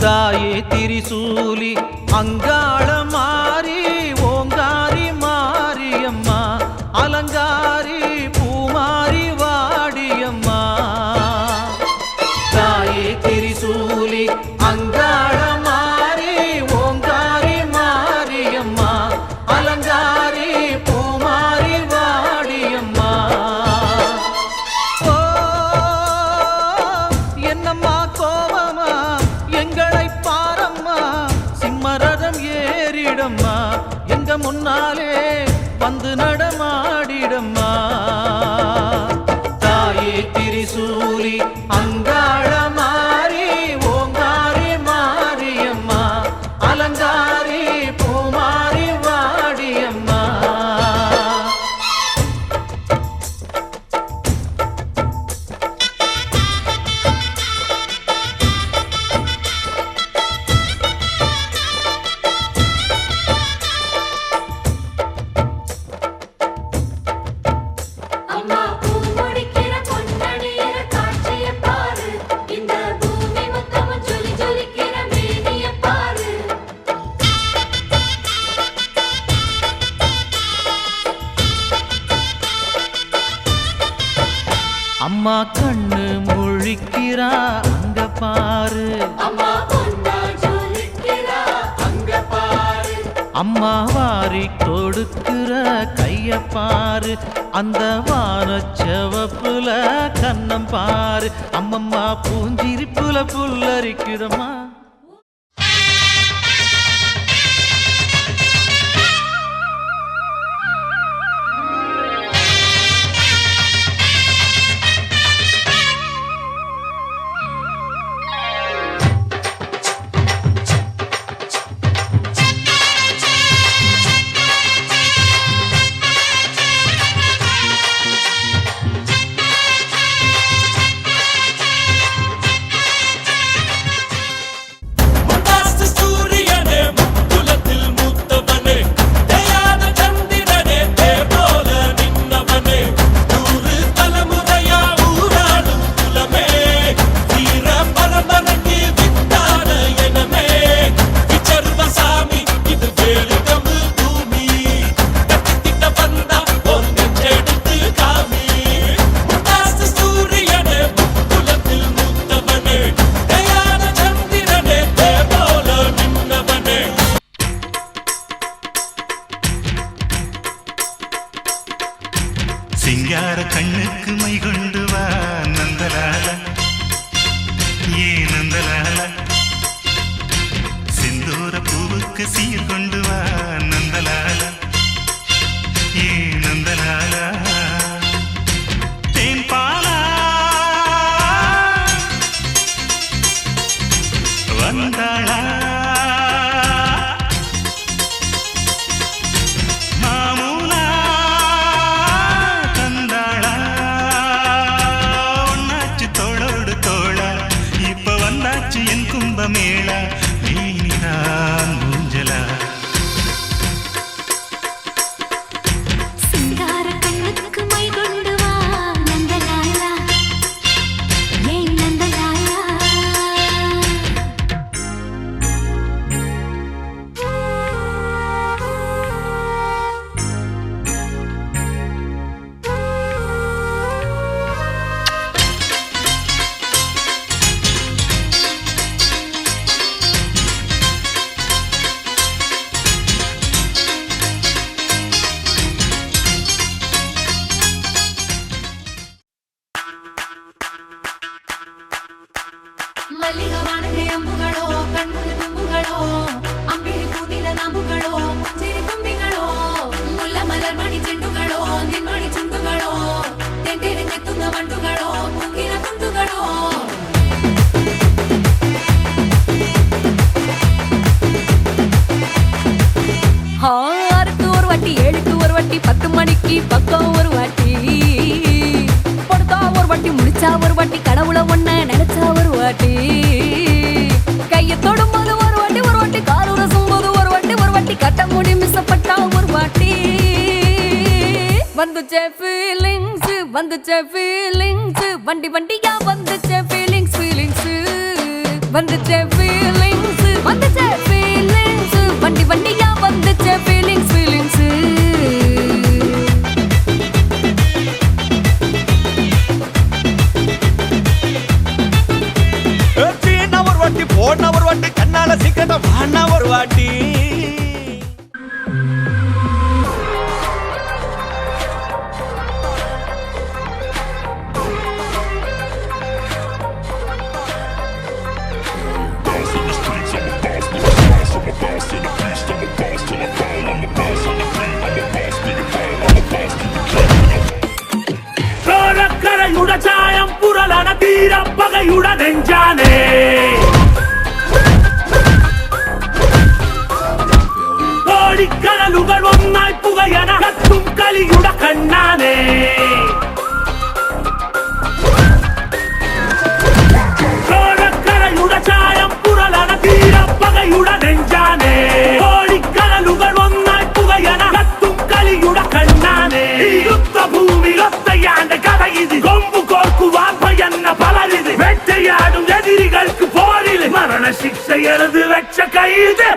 தாயே திரிசூலி அங்காள மாறி ஓங்காரி மாரியம்மா அலங்காரி பூமாரி வாடியம்மா தாயே திரிசூலி அங்காள மாறி ஓங்காரி மாரியம்மா அலங்காரி பூமாரி வாடியம்மா ஓ என்னம்மா கோவமா எங்களை பாரம்மா சிம்மரதம் ஏறிடம்மா எங்க முன்னாலே வந்து நடமாடிடம்மா தாயே திரிசூலி அங்காள மாறி ஓங்காரி மாரியம்மா அலங்காரி பூமாரி வாடியம்மா அம்மா கண்ணு முழிக்கிறா அங்க பாரு அம்மா வாரி கொடுக்கிற கைய பாரு அந்த வானச்சவப்புல கண்ணம் பாரு அம்மம்மா பூஞ்சிரிப்புல புல்லரிக்குதம்மா சிங்கார கண்ணுக்கு மை கொண்டு வா நந்தலால ஏ நந்தலால சிந்தூர பூவுக்கு சீர் கொண்டு வா நந்தலால ஏ நந்தலால தேன் பாலா வந்தாளா மேளா நீதான் மூஞ்சலா சிங்கார கண்ணுக்கு மை கொண்டு வா நந்தலாலா ஏன் நந்தலாலா மல்லிகவானே அம்புகளோ கண்ணுல தும்புகளோ அம்பிழி பூனில நாம்புகளோ சிறு கும்பிகளோ முல்ல மலர் மணி ಚೆಂಡುಗಳೋ ನಿನ್ಮಣಿ ಚುಂಡುಗಳೋ ತೆಂಟೆರೆ ತೆತ್ತುಂಗ ಮಂಡುಗಳೋ ಮುಗಿನ ತುಂಡುಗಳೋ ஆறுக்கு ஒரு வாட்டி 7க்கு ஒரு வாட்டி 10 மணிக்கு பக்கம் ஒரு வாட்டி படுத்தா ஒரு வாட்டி முடிச்சா ஒரு வாட்டி கடவுளை ஒன்ன நினைச்சா ஒரு வாட்டி கைய தொடும்போது ஒரு வாட்டி கால் உரசும் போது ஒரு வாட்டி கட்ட முடி மிஸ்ஸப்பட்டா ஒரு வாட்டி வந்துச்சே ஃபீலிங்ஸ் வண்டி வண்டியா வந்துச்சே ஃபீலிங்ஸ் வந்துச்சே ஃபீலிங்ஸ் போன ஒரு வாட்டி கண்ணால சீக்கிரட்டா வாண்ணா ஒரு வாட்டி சாயம் புரளான தீர பகையுடன் நெஞ்சானே கோடிக்கடலுகள் ஒன்னாய் புகையன கத்தும் கலியுட கண்ணானே கோடக்கரையுட சாயம் புரளான தீர பகையுடன் நெஞ்சானே கோடிக்கடலுகள் ஒன்னாய் புகையன கத்தும் கலியுட கண்ணானே யுத்த பூமி ஒத்தையாண்ட கதை இது கொம்பு கோர்க்குவார் பயன்ன பலரிது வேட்டையாடும் எதிரிகளுக்கு போரில் மரண சிக்ஷை எழுது வச்ச கைது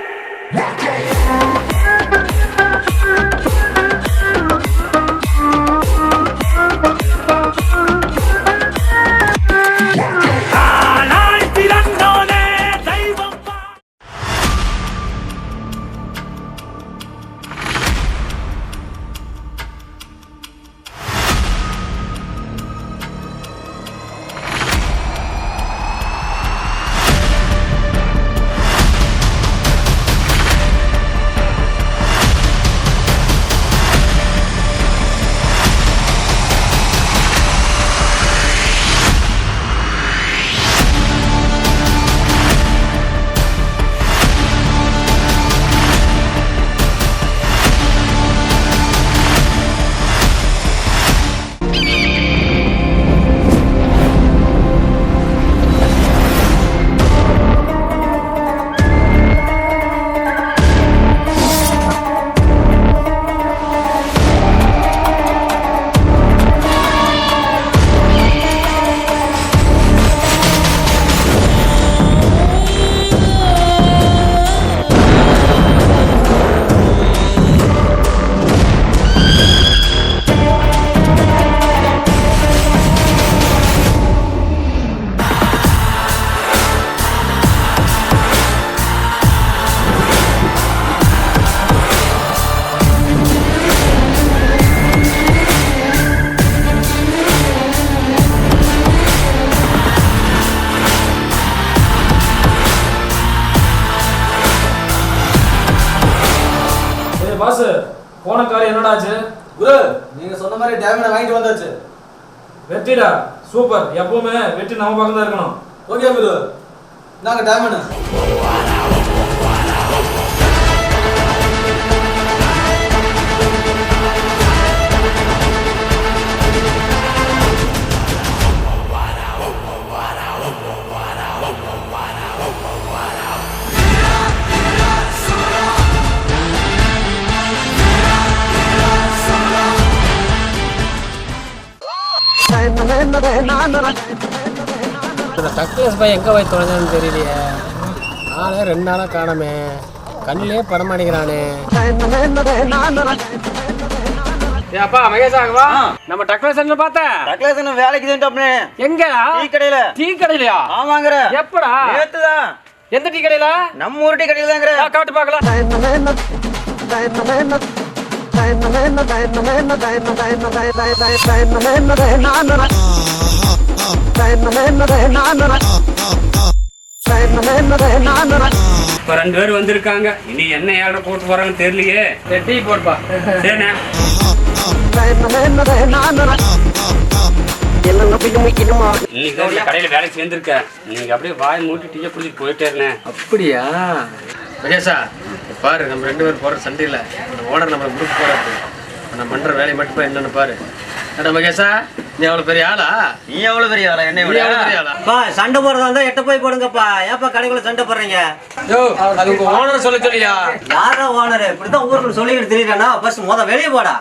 பாஸ் போன காரியம் என்னடா ஆச்சு? குரு நீங்க சொன்ன மாதிரி டைமண்ட் வாங்கிட்டு வந்தாச்சு. வெற்றிடா, சூப்பர். எப்பவுமே வெற்றி நம்ம பக்கம் தான் இருக்கணும். ஓகே குரு, நாங்க டைமண்ட். டக்ளஸ் பையன் எங்கே போய் தொலைஞ்சான்னு தெரியலையே. நானே 2 நாளாக காணமே, கண்ணிலே படமாடிக்கிறானே. அப்பா மகேஷாகவா, நம்ம டக்ளேசன் பார்த்தேன். டக்ளேசன் வேலைக்கு செஞ்சோம்னே. எங்க? டீ கடையில. டீ கடையிலயா? ஆமாங்கற. எப்படா? நேத்துதான். எந்த டீ கடையில? நம்ம ஊர் டீ கடையில தாங்கற. காட்டு பார்க்கலாம். இப்ப 2 பேர் வந்திருக்காங்க. இனி என்ன ஆர்டர் போட்டு போறாங்கன்னு தெரியலையே. டீ போடுப்பா. சரிண்ணே. இன்னைக்கு கடையில வேலைக்கு சேர்ந்திருக்க. நீங்க அப்படியே வாய் மூட்டி டீயை குடிச்சிட்டு போயிட்டே இருந்தேன். அப்படியா மகேஷா? பாரு, நம்ம 2 பேர் போற சண்டையில அந்த ஓனர் நம்மளை குரூப் போறாரு. நான் பண்ற வேலையை மட்டும் என்னன்னு பாரு. அட மகேஷா, நீ அவ்வளவு பெரிய ஆளா? நீ எவ்வளவு பெரிய ஆளா? என்ன எவ்வளவு பெரிய ஆளா? பா, சண்டை போறதா இருந்தா எட்ட போய் போடுங்கப்பா. ஏப்பா கடைக்குள்ள சண்டை போடுறீங்க? யோ, அது உங்க ஓனர் சொல்ல சொல்லியா? யாரா ஓனர்? இப்படிதான் ஊருக்குள்ள சொல்லிக்கிட்டு தெரியலனா ஃபர்ஸ்ட் முத வெளிய போடா.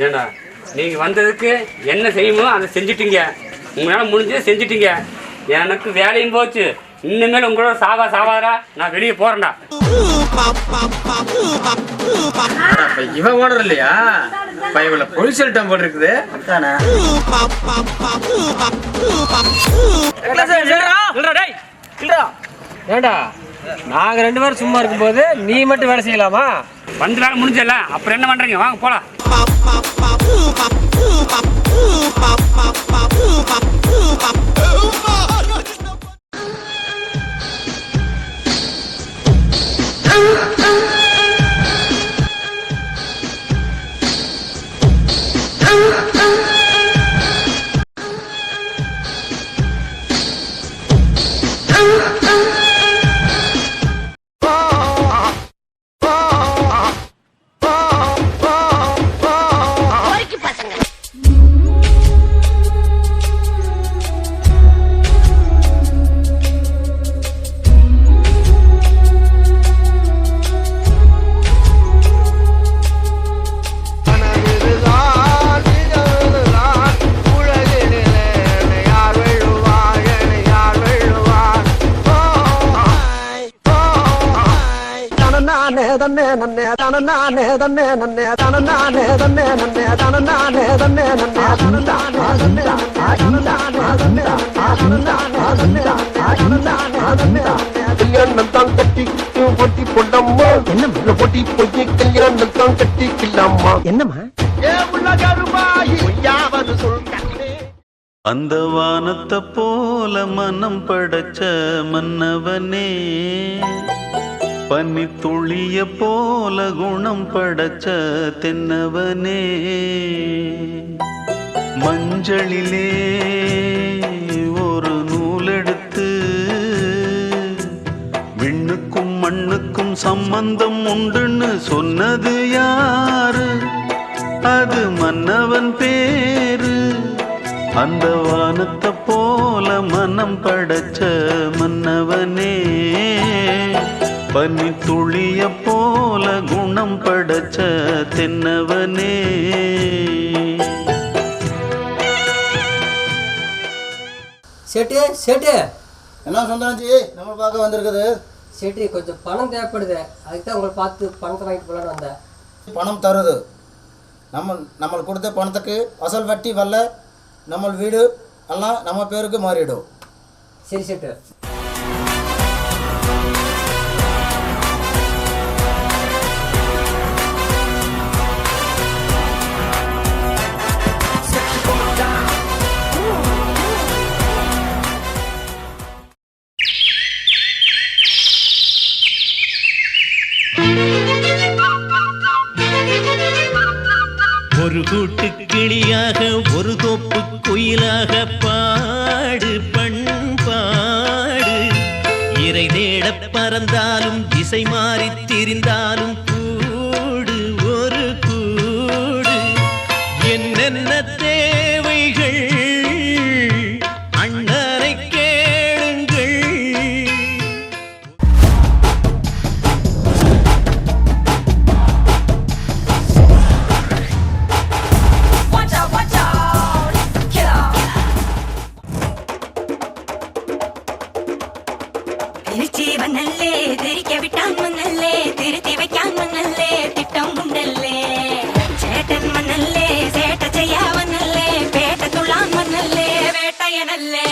ஏண்டா, நீங்க வந்ததுக்கு என்ன செய்யுமோ அதை செஞ்சுட்டீங்க. உங்களால முடிஞ்சதை செஞ்சுட்டீங்க. எனக்கு வேலையும் போச்சு. இனிமேல் உங்களோட சாவாரா நான் வெளியே போறேன்டா. இவன் ஓனர் இல்லையா? இவள பொலிஸ் சொல்லிட்டான் போல இருக்குது. ஏண்டா நாங்க 2 பேரும் சும்மா இருக்கும்போது நீ மட்டும் வேலை செய்யலாமா? வந்து வேலை முடிஞ்சல, அப்புறம் என்ன பண்றீங்க? வாங்க போலாம். அந்த வானத்தை போல மனம் படைச்ச மன்னவனே, பனி துளிய போல குணம் படைச்ச தென்னவனே, மஞ்சளிலே ஒரு நூலெடுத்து விண்ணுக்கும் மண்ணுக்கும் சம்பந்தம் உண்டுன்னு சொன்னது யாரு? அது மன்னவன் பேரு. அந்த வானத்தை போல மனம் படைச்ச மன்னவனே, பனி துளிய போல குணம் படைச்ச தென்னவனே. சேட்டு சேட்டு என்ன சொன்னாச்சு? நம்ம பார்க்க வந்திருக்குது சேட்டு. கொஞ்சம் பணம் தேவைப்படுது, அதுக்கு தான் உங்களை பார்த்து பணத்தை வாங்கிட்டு போகலான்னு வந்தேன். பணம் தருது. நம்மளுக்கு கொடுத்த பணத்துக்கு அசல் வட்டி வரல, நம்ம வீடு எல்லாம் நம்ம பேருக்கு மாறிடும். சரி சேட்டு. ஒரு கூட்டு கிளியாக ஒரு தோப்பு குயிலாக பாடு பண்பாடு. இறை தேட பறந்தாலும் திசை மாறி திரிந்தாலும் கூடு ஒரு கூடு. என்னென்ன தேவைகள் அண்ணரை கேளுங்கள். திருச்சி வந்தல்லே, திரிக்க விட்டான் மன்னல்லே, திருத்தி வைக்கான் மன்னல்லே, திட்டம் உண்டல்லே. சேட்டன் மன்னல்லே, சேட்ட செய்யா வந்தல்லே, பேட்ட துள்ளான் மன்னல்லே, வேட்டையனல்லே.